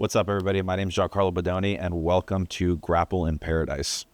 What's up, everybody? My name is Giancarlo Bodoni, and welcome to Grapple in Paradise.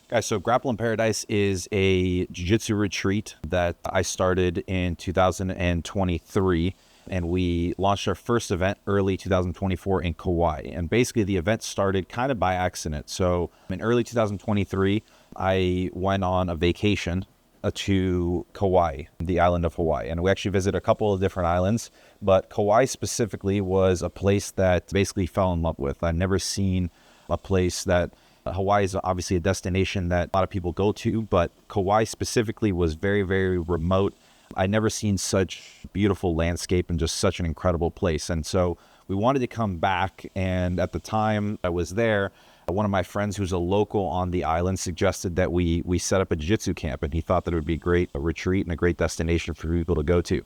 Guys, so Grapple in Paradise is a Jiu Jitsu retreat that I started in 2023, and we launched our first event early 2024 in Kaua'i. And basically, the event started kind of by accident. So in early 2023, I went on a vacation to Kaua'i, the island of Hawaii. And we actually visited a couple of different islands, but Kaua'i specifically was a place that basically fell in love with. I'd never seen a place that Hawaii is obviously a destination that a lot of people go to, but Kaua'i specifically was very, very remote. I'd never seen such beautiful landscape and just such an incredible place. And so we wanted to come back. And at the time I was there, one of my friends who's a local on the island suggested that we set up a jiu-jitsu camp, and he thought that it would be a retreat and a great destination for people to go to.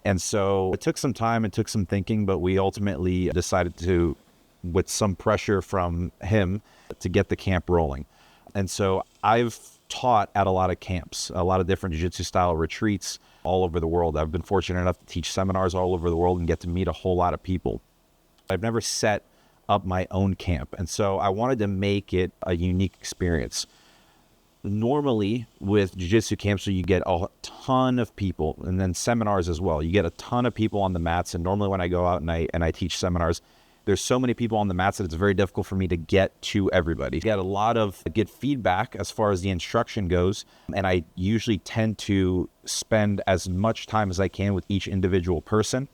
And so it took some time and took some thinking, but we ultimately decided to, with some pressure from him, to get the camp rolling. And so I've taught at a lot of camps, a lot of different jiu-jitsu style retreats all over the world. I've been fortunate enough to teach seminars all over the world and get to meet a whole lot of people. I've never set up my own camp. And so I wanted to make it a unique experience. Normally with jiu-jitsu camps, so you get a ton of people, and then seminars as well. You get a ton of people on the mats. And normally when I go out and I teach seminars, there's so many people on the mats that it's very difficult for me to get to everybody. Get a lot of good feedback as far as the instruction goes. And I usually tend to spend as much time as I can with each individual person.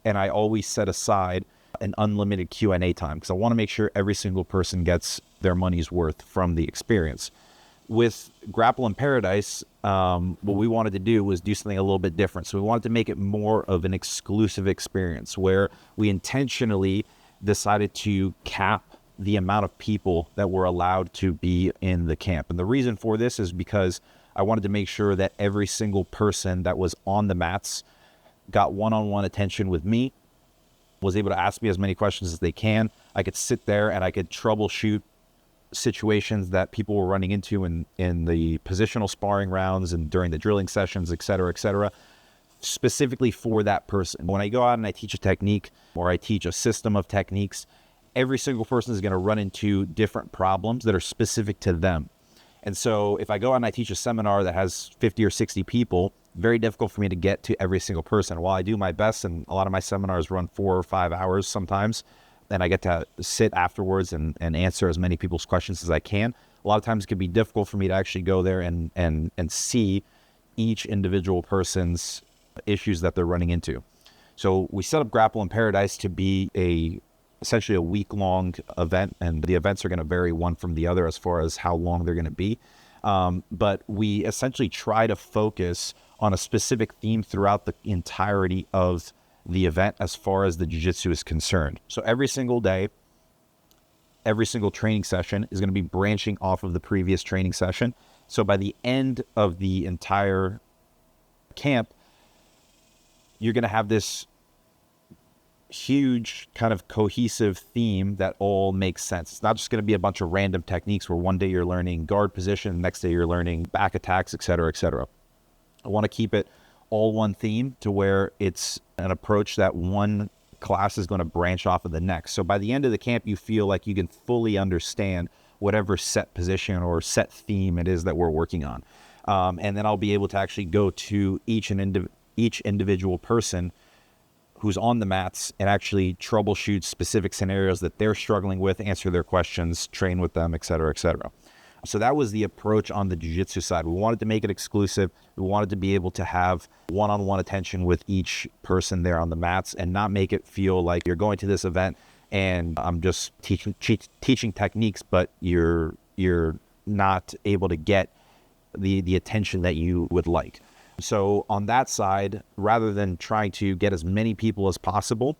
And I always set aside an unlimited Q&A time because I want to make sure every single person gets their money's worth from the experience. With Grapple in Paradise, what we wanted to do was do something a little bit different. So we wanted to make it more of an exclusive experience where we intentionally decided to cap the amount of people that were allowed to be in the camp. And the reason for this is because I wanted to make sure that every single person that was on the mats got one-on-one attention with me, was able to ask me as many questions as they can. I could sit there and I could troubleshoot situations that people were running into in the positional sparring rounds and during the drilling sessions, et cetera, specifically for that person. When I go out and I teach a technique or I teach a system of techniques, every single person is going to run into different problems that are specific to them. And so if I go out and I teach a seminar that has 50 or 60 people, very difficult for me to get to every single person. While I do my best, and a lot of my seminars run 4 or 5 hours sometimes, and I get to sit afterwards and answer as many people's questions as I can. A lot of times it can be difficult for me to actually go there and see each individual person's issues that they're running into. So we set up Grapple in Paradise to be essentially a week-long event, and the events are going to vary one from the other as far as how long they're going to be. But we essentially try to focus on a specific theme throughout the entirety of the event as far as the jiu-jitsu is concerned. So every single day, every single training session is going to be branching off of the previous training session. So by the end of the entire camp, you're going to have this huge kind of cohesive theme that all makes sense. It's not just going to be a bunch of random techniques where one day you're learning guard position, next day you're learning back attacks, et cetera, et cetera. I want to keep it all one theme to where it's an approach that one class is going to branch off of the next. So by the end of the camp, you feel like you can fully understand whatever set position or set theme it is that we're working on. And then I'll be able to actually go to each individual person who's on the mats and actually troubleshoot specific scenarios that they're struggling with, answer their questions, train with them, et cetera, et cetera. So that was the approach on the jiu-jitsu side. We wanted to make it exclusive. We wanted to be able to have one-on-one attention with each person there on the mats and not make it feel like you're going to this event and I'm just teaching techniques, but you're not able to get the attention that you would like. So on that side, rather than trying to get as many people as possible,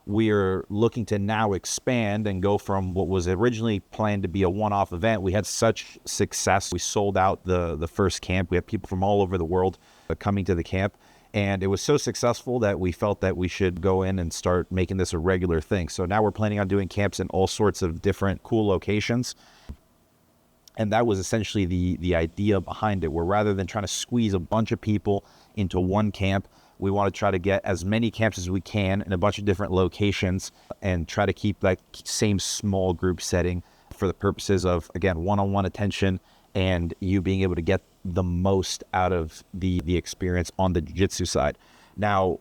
we're looking to now expand and go from what was originally planned to be a one-off event. We had such success. We sold out the first camp. We had people from all over the world coming to the camp. And it was so successful that we felt that we should go in and start making this a regular thing. So now we're planning on doing camps in all sorts of different cool locations. And that was essentially the idea behind it, where rather than trying to squeeze a bunch of people into one camp, We want to try to get as many camps as we can in a bunch of different locations and try to keep that same small group setting for the purposes of, again, one-on-one attention and you being able to get the most out of the experience on the jiu-jitsu side. Now,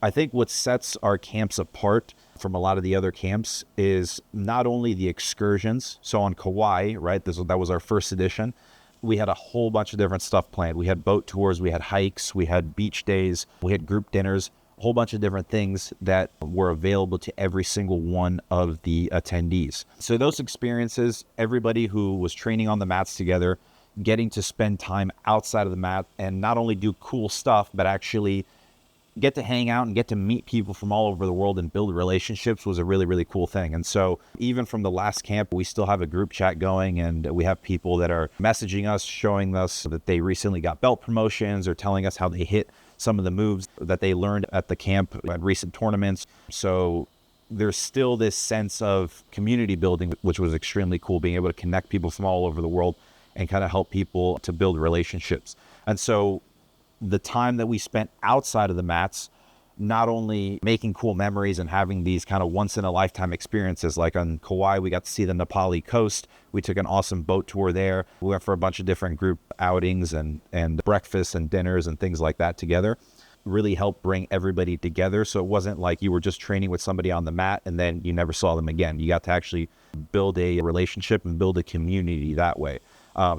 I think what sets our camps apart from a lot of the other camps is not only the excursions. So on Kaua'i, right, that was our first edition. We had a whole bunch of different stuff planned. We had boat tours, we had hikes, we had beach days, we had group dinners, a whole bunch of different things that were available to every single one of the attendees. So those experiences, everybody who was training on the mats together, getting to spend time outside of the mat and not only do cool stuff, but actually get to hang out and get to meet people from all over the world and build relationships was a really, really cool thing. And so even from the last camp, we still have a group chat going, and we have people that are messaging us, showing us that they recently got belt promotions or telling us how they hit some of the moves that they learned at the camp at recent tournaments. So there's still this sense of community building, which was extremely cool, being able to connect people from all over the world and kind of help people to build relationships. And so the time that we spent outside of the mats, not only making cool memories and having these kind of once in a lifetime experiences, like on Kaua'i, we got to see the Nepali coast. We took an awesome boat tour there. We went for a bunch of different group outings and breakfasts and dinners and things like that together. Really helped bring everybody together. So it wasn't like you were just training with somebody on the mat and then you never saw them again. You got to actually build a relationship and build a community that way.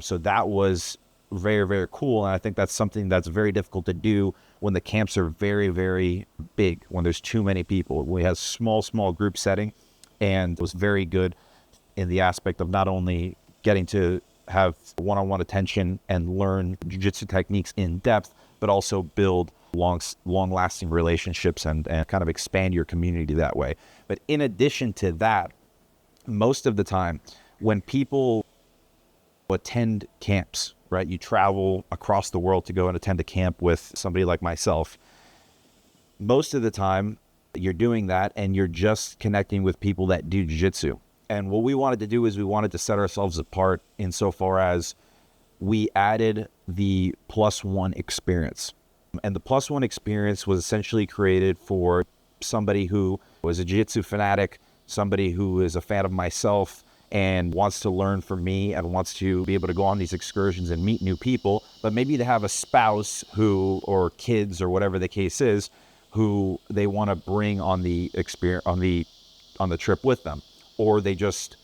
So that was very, very cool. And I think that's something that's very difficult to do when the camps are very, very big, when there's too many people. We have small group setting, and it was very good in the aspect of not only getting to have one-on-one attention and learn jiu-jitsu techniques in depth, but also build long-lasting relationships and kind of expand your community that way. But in addition to that, most of the time when people attend camps, right? You travel across the world to go and attend a camp with somebody like myself. Most of the time, you're doing that and you're just connecting with people that do jiu-jitsu. And what we wanted to do is we wanted to set ourselves apart insofar as we added the +1 experience. And the +1 experience was essentially created for somebody who was a jiu-jitsu fanatic, somebody who is a fan of myself, and wants to learn from me and wants to be able to go on these excursions and meet new people, but maybe they have a spouse who, or kids or whatever the case is, who they want to bring on the experience, on the trip with them. Or they just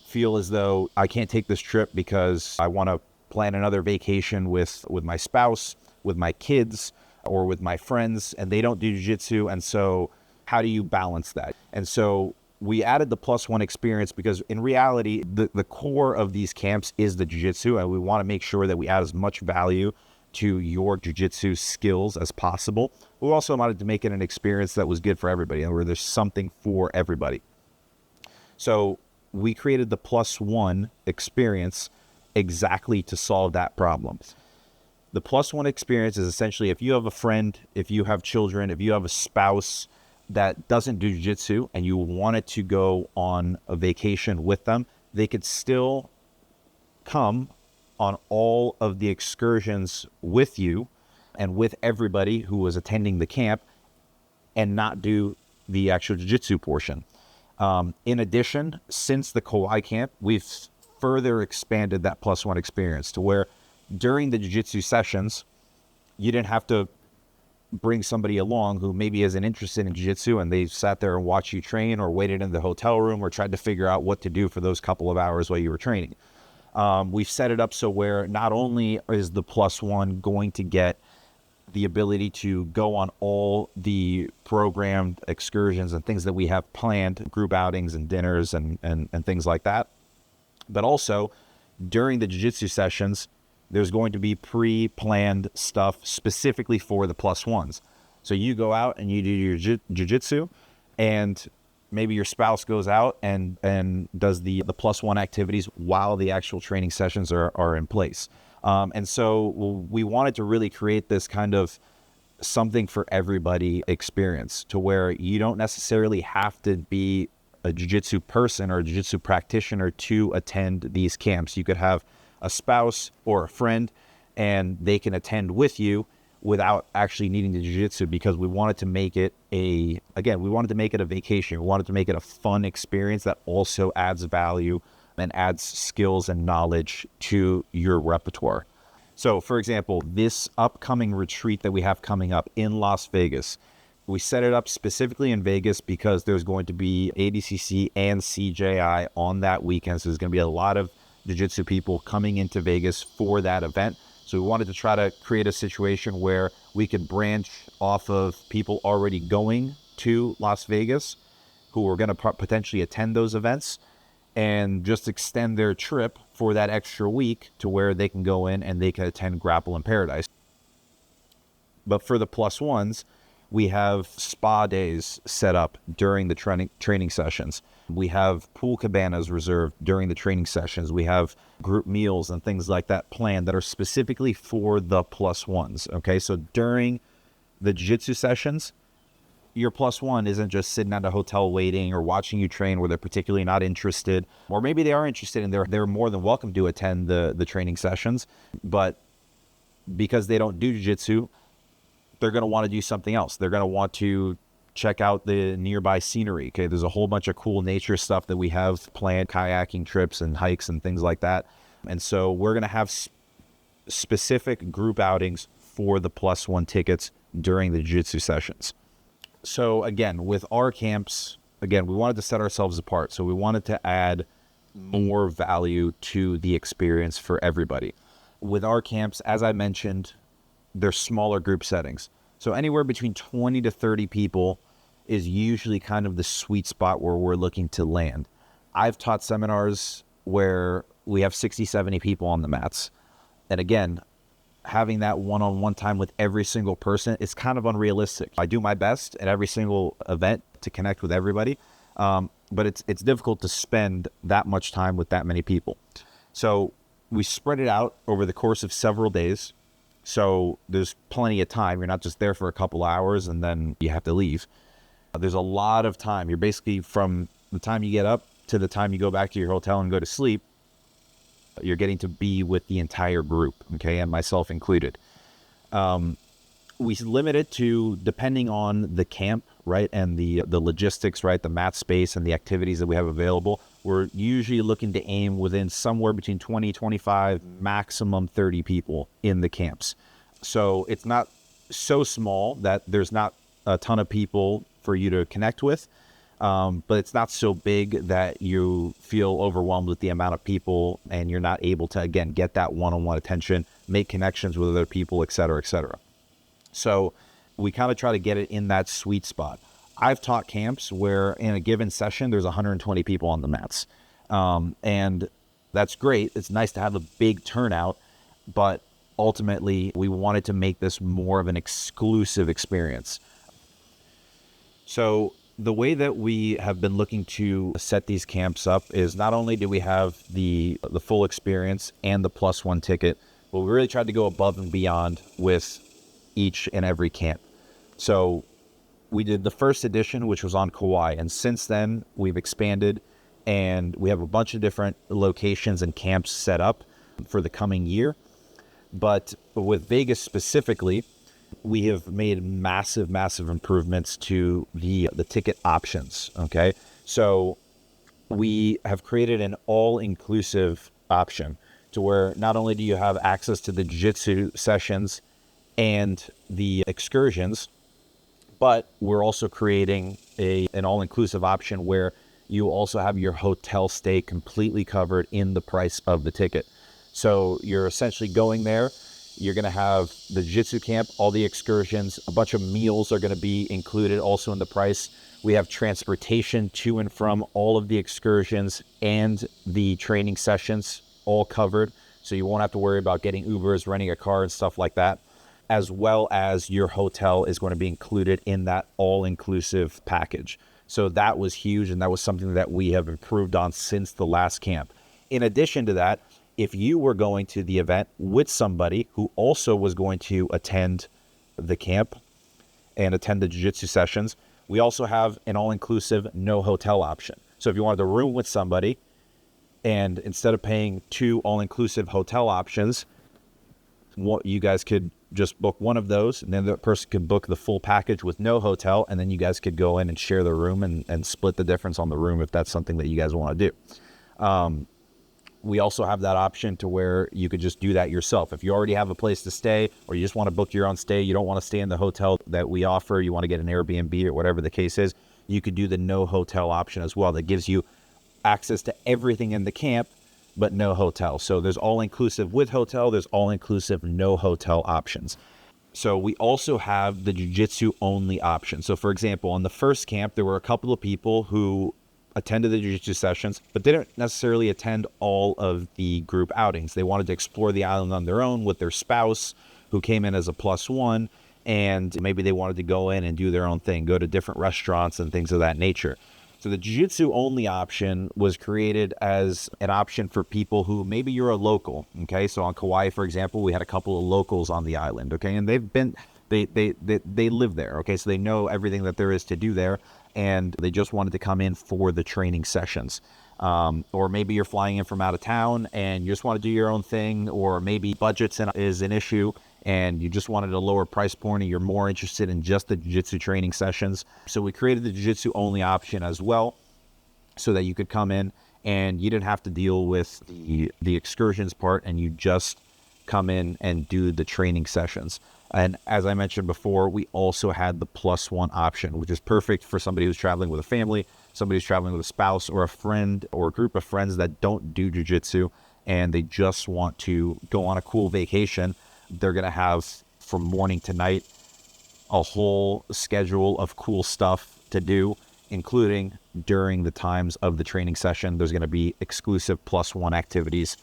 feel as though I can't take this trip because I want to plan another vacation with my spouse, with my kids, or with my friends, and they don't do jiu-jitsu. And so how do you balance that? And so we added the +1 experience because in reality, the core of these camps is the jiu-jitsu, and we want to make sure that we add as much value to your jiu-jitsu skills as possible. We also wanted to make it an experience that was good for everybody and where there's something for everybody. So we created the +1 experience exactly to solve that problem. The +1 experience is essentially if you have a friend, if you have children, if you have a spouse that doesn't do jiu-jitsu and you wanted to go on a vacation with them, they could still come on all of the excursions with you and with everybody who was attending the camp and not do the actual jiu-jitsu portion. In addition, since the Kaua'i camp, we've further expanded that +1 experience to where during the jiu-jitsu sessions, you didn't have to bring somebody along who maybe isn't interested in jiu-jitsu and they sat there and watched you train or waited in the hotel room or tried to figure out what to do for those couple of hours while you were training. We've set it up so where not only is the +1 going to get the ability to go on all the programmed excursions and things that we have planned, group outings and dinners and things like that, but also during the jiu-jitsu sessions, there's going to be pre-planned stuff specifically for the +1s. So you go out and you do your jiu-jitsu, and maybe your spouse goes out and does the +1 activities while the actual training sessions are in place. And so we wanted to really create this kind of something for everybody experience to where you don't necessarily have to be a jiu-jitsu person or a jiu-jitsu practitioner to attend these camps. You could have a spouse or a friend and they can attend with you, without actually needing the jiu-jitsu, because we wanted to make it we wanted to make it a vacation. We wanted to make it a fun experience that also adds value and adds skills and knowledge to your repertoire. So for example, this upcoming retreat that we have coming up in Las Vegas, we set it up specifically in Vegas because there's going to be ADCC and CJI on that weekend. So there's going to be a lot of jiu-jitsu people coming into Vegas for that event. So we wanted to try to create a situation where we could branch off of people already going to Las Vegas who were going to potentially attend those events, and just extend their trip for that extra week to where they can go in and they can attend Grapple in Paradise. But for the plus ones, we have spa days set up during the training sessions. We have pool cabanas reserved during the training sessions. We have group meals and things like that planned that are specifically for the plus ones. Okay, so during the jiu-jitsu sessions, your plus one isn't just sitting at a hotel waiting or watching you train where they're particularly not interested, or maybe they are interested and they're more than welcome to attend the training sessions, but because they don't do jiu-jitsu, they're going to want to do something else. They're going to want to check out the nearby scenery. Okay, there's a whole bunch of cool nature stuff that we have planned, kayaking trips and hikes and things like that. And so we're going to have specific group outings for the plus one tickets during the jiu-jitsu sessions. So again, with our camps, we wanted to set ourselves apart. So we wanted to add more value to the experience for everybody. With our camps, as I mentioned, they're smaller group settings. So anywhere between 20 to 30 people is usually kind of the sweet spot where we're looking to land. I've taught seminars where we have 60, 70 people on the mats. And again, having that one-on-one time with every single person is kind of unrealistic. I do my best at every single event to connect with everybody, but it's difficult to spend that much time with that many people. So we spread it out over the course of several days. So there's plenty of time. You're not just there for a couple hours and then you have to leave. There's a lot of time. You're basically, from the time you get up to the time you go back to your hotel and go to sleep, you're getting to be with the entire group, okay, and myself included. We limit it to, depending on the camp, right, and the logistics, right, the mat space and the activities that we have available, we're usually looking to aim within somewhere between 20, 25, maximum 30 people in the camps. So it's not so small that there's not a ton of people for you to connect with, but it's not so big that you feel overwhelmed with the amount of people and you're not able to, again, get that one-on-one attention, make connections with other people, et cetera, et cetera. So we kind of try to get it in that sweet spot. I've taught camps where in a given session, there's 120 people on the mats. And that's great. It's nice to have a big turnout, but ultimately we wanted to make this more of an exclusive experience. So the way that we have been looking to set these camps up is, not only do we have the full experience and the plus one ticket, but we really tried to go above and beyond with each and every camp. So we did the first edition, which was on Kaua'i, and since then we've expanded and we have a bunch of different locations and camps set up for the coming year. But with Vegas specifically, we have made massive improvements to the ticket options. Okay, so we have created an all-inclusive option to where not only do you have access to the jiu-jitsu sessions and the excursions, but we're also creating an all-inclusive option where you also have your hotel stay completely covered in the price of the ticket. So you're essentially going there. You're going to have the jiu-jitsu camp, all the excursions, a bunch of meals are going to be included also in the price. We have transportation to and from all of the excursions and the training sessions all covered. So you won't have to worry about getting Ubers, renting a car and stuff like that, as well as your hotel is going to be included in that all-inclusive package. So that was huge, and that was something that we have improved on since the last camp. In addition to that, if you were going to the event with somebody who also was going to attend the camp and attend the jiu-jitsu sessions, we also have an all-inclusive no hotel option. So if you wanted to room with somebody, and instead of paying 2 all-inclusive hotel options, You guys could just book one of those, and then the person could book the full package with no hotel, and then you guys could go in and share the room and split the difference on the room if that's something that you guys want to do. We also have that option to where you could just do that yourself. If you already have a place to stay, or you just want to book your own stay, you don't want to stay in the hotel that we offer, you want to get an Airbnb or whatever the case is, you could do the no hotel option as well. That gives you access to everything in the camp, but no hotel. So there's all-inclusive with hotel, there's all-inclusive no hotel options. So we also have the jiu-jitsu only option. So for example, on the first camp, there were a couple of people who attended the jiu-jitsu sessions, but didn't necessarily attend all of the group outings. They wanted to explore the island on their own with their spouse who came in as a +1, and maybe they wanted to go in and do their own thing, go to different restaurants and things of that nature. So the jiu-jitsu only option was created as an option for people who maybe you're a local, okay? So on Kaua'i, for example, we had a couple of locals on the island, okay? And they live there, okay? So they know everything that there is to do there, and they just wanted to come in for the training sessions. Or maybe you're flying in from out of town and you just want to do your own thing, or maybe budgets is an issue and you just wanted a lower price point and you're more interested in just the jiu-jitsu training sessions. So we created the jiu-jitsu only option as well, so that you could come in and you didn't have to deal with the excursions part, and you just come in and do the training sessions. And as I mentioned before, we also had the +1 option, which is perfect for somebody who's traveling with a family, somebody who's traveling with a spouse or a friend or a group of friends that don't do jiu-jitsu and they just want to go on a cool vacation. They're going to have from morning to night a whole schedule of cool stuff to do, including during the times of the training session. There's going to be exclusive +1 activities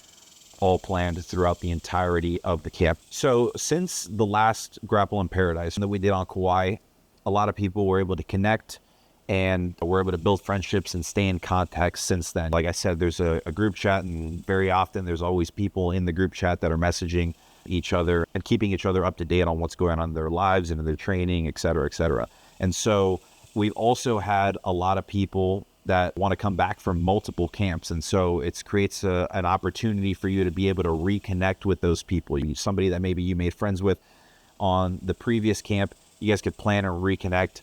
all planned throughout the entirety of the camp. So since the last Grapple in Paradise that we did on Kaua'i, a lot of people were able to connect and were able to build friendships and stay in contact since then. Like I said, there's a group chat, and very often there's always people in the group chat that are messaging each other and keeping each other up to date on what's going on in their lives and in their training, et cetera, et cetera. And so we've also had a lot of people that want to come back from multiple camps. And so it creates an opportunity for you to be able to reconnect with those people. Somebody that maybe you made friends with on the previous camp, you guys could plan and reconnect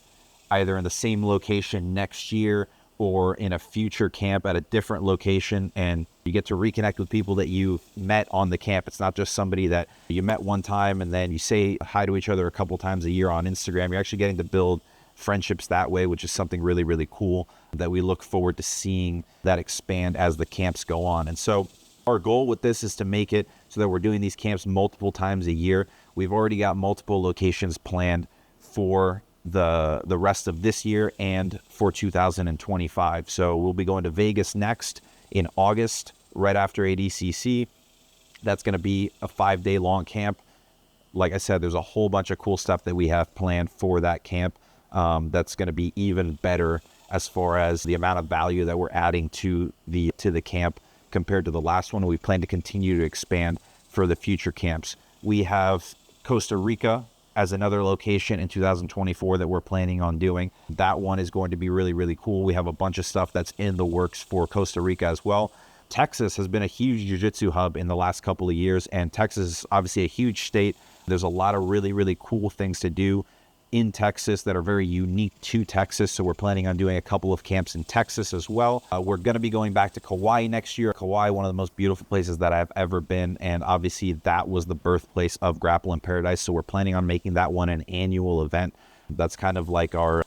either in the same location next year or in a future camp at a different location, and you get to reconnect with people that you've met on the camp. It's not just somebody that you met one time and then you say hi to each other a couple times a year on Instagram. You're actually getting to build friendships that way, which is something really, really cool that we look forward to seeing that expand as the camps go on. And so our goal with this is to make it so that we're doing these camps multiple times a year. We've already got multiple locations planned for the rest of this year and for 2025. So we'll be going to Vegas next in August, right after ADCC. That's going to be a 5-day long camp. Like I said, there's a whole bunch of cool stuff that we have planned for that camp. That's going to be even better as far as the amount of value that we're adding to the camp compared to the last one. We plan to continue to expand for the future camps. We have Costa Rica as another location in 2024 that we're planning on doing. That one is going to be really, really cool. We have a bunch of stuff that's in the works for Costa Rica as well. Texas has been a huge jiu-jitsu hub in the last couple of years, and Texas is obviously a huge state. There's a lot of really, really cool things to do in Texas that are very unique to Texas. So we're planning on doing a couple of camps in Texas as well. We're going to be going back to Kaua'i next year. Kaua'i, one of the most beautiful places that I've ever been. And obviously that was the birthplace of Grapple in Paradise. So we're planning on making that one an annual event. That's kind of like our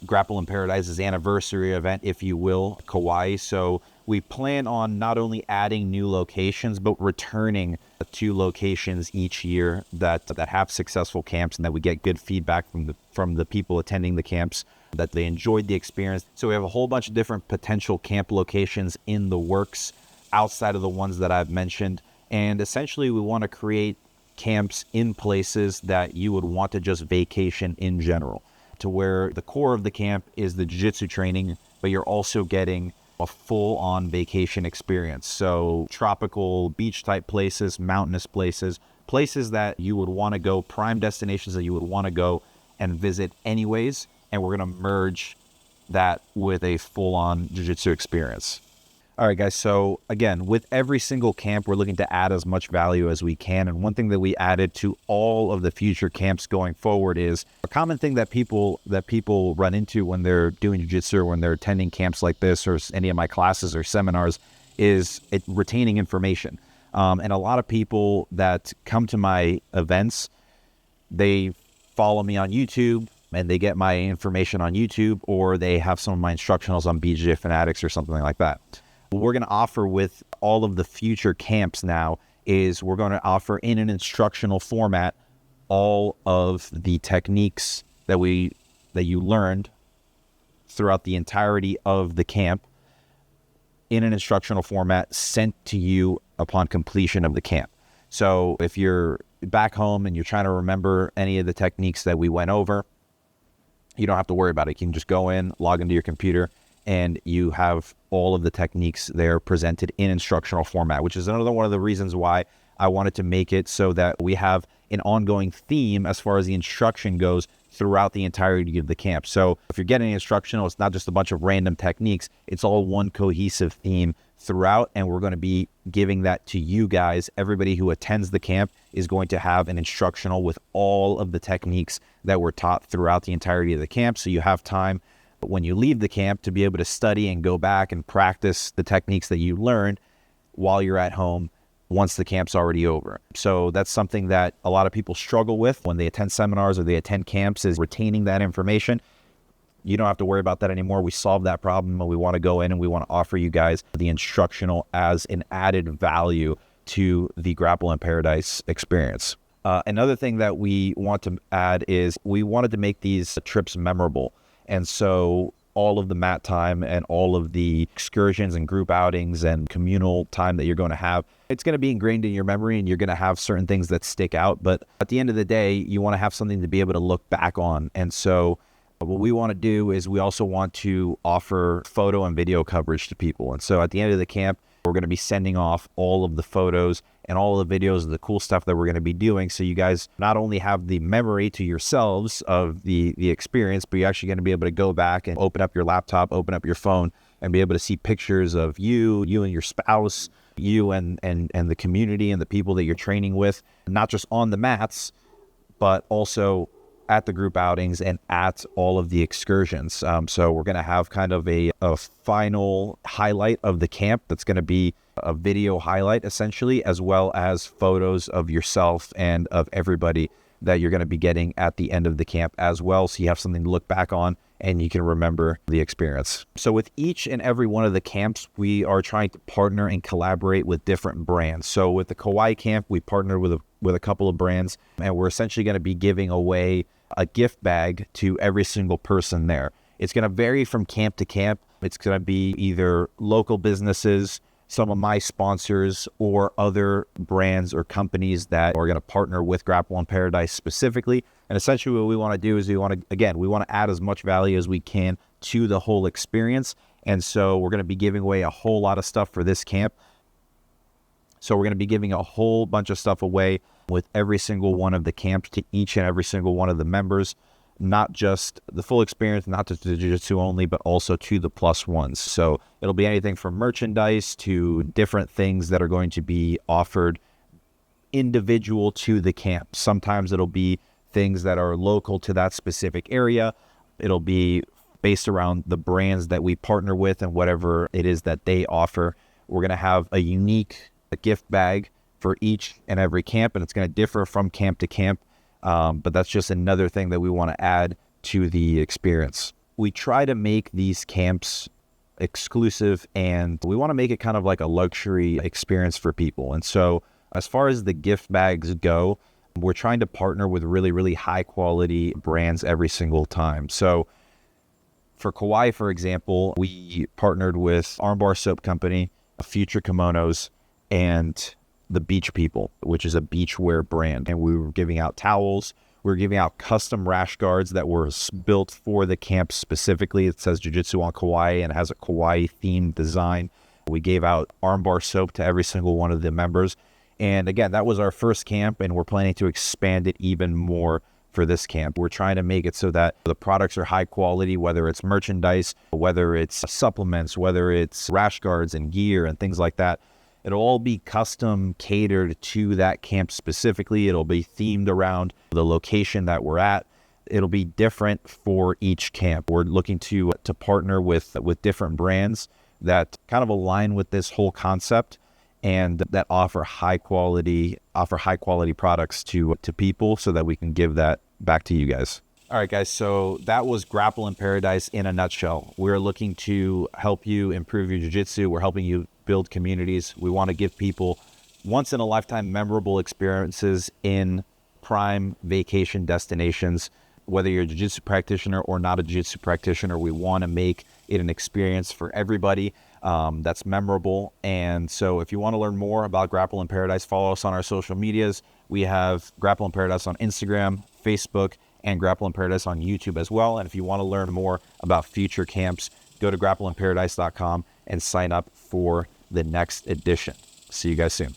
Grapple in Paradise's anniversary event, if you will, Kaua'i. So we plan on not only adding new locations, but returning to locations each year that have successful camps and that we get good feedback from the people attending the camps, that they enjoyed the experience. So we have a whole bunch of different potential camp locations in the works outside of the ones that I've mentioned. And essentially we want to create camps in places that you would want to just vacation in general, to where the core of the camp is the jiu-jitsu training, but you're also getting a full-on vacation experience. So tropical beach type places, mountainous places, places that you would want to go, prime destinations that you would want to go and visit anyways. And we're going to merge that with a full-on jiu-jitsu experience. All right, guys. So again, with every single camp, we're looking to add as much value as we can. And one thing that we added to all of the future camps going forward is a common thing that people run into when they're doing jiu-jitsu or when they're attending camps like this or any of my classes or seminars is retaining information. And a lot of people that come to my events, they follow me on YouTube and they get my information on YouTube, or they have some of my instructionals on BJJ Fanatics or something like that. What we're going to offer with all of the future camps now is we're going to offer in an instructional format all of the techniques that you learned throughout the entirety of the camp in an instructional format sent to you upon completion of the camp. So if you're back home and you're trying to remember any of the techniques that we went over, you don't have to worry about it. You can just go in, log into your computer, and you have all of the techniques there presented in instructional format, which is another one of the reasons why I wanted to make it so that we have an ongoing theme as far as the instruction goes throughout the entirety of the camp. So if you're getting instructional, it's not just a bunch of random techniques, it's all one cohesive theme throughout, and we're going to be giving that to you guys. Everybody who attends the camp is going to have an instructional with all of the techniques that were taught throughout the entirety of the camp. So you have time when you leave the camp to be able to study and go back and practice the techniques that you learned while you're at home once the camp's already over. So that's something that a lot of people struggle with when they attend seminars or they attend camps, is retaining that information. You don't have to worry about that anymore. We solved that problem, and we want to go in and we want to offer you guys the instructional as an added value to the Grapple in Paradise experience. Another thing that we want to add is we wanted to make these trips memorable. And so all of the mat time and all of the excursions and group outings and communal time that you're going to have, it's going to be ingrained in your memory, and you're going to have certain things that stick out. But at the end of the day, you want to have something to be able to look back on. And so what we want to do is we also want to offer photo and video coverage to people. And so at the end of the camp, we're going to be sending off all of the photos and all of the videos of the cool stuff that we're going to be doing. So you guys not only have the memory to yourselves of the experience, but you're actually going to be able to go back and open up your laptop, open up your phone, and be able to see pictures of you and your spouse, you and the community and the people that you're training with, not just on the mats, but also at the group outings and at all of the excursions. So we're going to have kind of a final highlight of the camp that's going to be a video highlight essentially, as well as photos of yourself and of everybody that you're going to be getting at the end of the camp as well. So you have something to look back on and you can remember the experience. So with each and every one of the camps, we are trying to partner and collaborate with different brands. So with the Kaua'i camp, we partnered with a couple of brands, and we're essentially going to be giving away a gift bag to every single person there. It's going to vary from camp to camp. It's going to be either local businesses, some of my sponsors, or other brands or companies that are going to partner with Grapple in Paradise specifically. And essentially what we want to do is we want to add as much value as we can to the whole experience. And so we're going to be giving away a whole lot of stuff for this camp. So we're going to be giving a whole bunch of stuff away with every single one of the camps to each and every single one of the members, not just the full experience, not just the Jiu-Jitsu only, but also to the plus ones. So it'll be anything from merchandise to different things that are going to be offered individual to the camp. Sometimes it'll be things that are local to that specific area. It'll be based around the brands that we partner with and whatever it is that they offer. We're going to have a unique gift bag for each and every camp, and it's going to differ from camp to camp. But that's just another thing that we want to add to the experience. We try to make these camps exclusive, and we want to make it kind of like a luxury experience for people. And so as far as the gift bags go, we're trying to partner with really, really high quality brands every single time. So for Kaua'i, for example, we partnered with Armbar Soap Company, Future Kimonos, and the Beach People, which is a beachwear brand. And we were giving out towels. We were giving out custom rash guards that were built for the camp specifically. It says Jiu-Jitsu on Kaua'i and has a Kaua'i themed design. We gave out armbar soap to every single one of the members. And again, that was our first camp, and we're planning to expand it even more for this camp. We're trying to make it so that the products are high quality, whether it's merchandise, whether it's supplements, whether it's rash guards and gear and things like that. It'll all be custom catered to that camp specifically. It'll be themed around the location that we're at. It'll be different for each camp. We're looking to partner with different brands that kind of align with this whole concept and that offer high quality products to people so that we can give that back to you guys. All right, guys, so that was Grapple in Paradise in a nutshell. We're looking to help you improve your jiu-jitsu. We're helping you build communities. We want to give people once-in-a-lifetime memorable experiences in prime vacation destinations. Whether you're a jiu-jitsu practitioner or not a jiu-jitsu practitioner, we want to make it an experience for everybody that's memorable. And so if you want to learn more about Grapple in Paradise, follow us on our social medias. We have Grapple in Paradise on Instagram, Facebook, and Grapple in Paradise on YouTube as well. And if you want to learn more about future camps, go to grappleinparadise.com and sign up for the next edition. See you guys soon.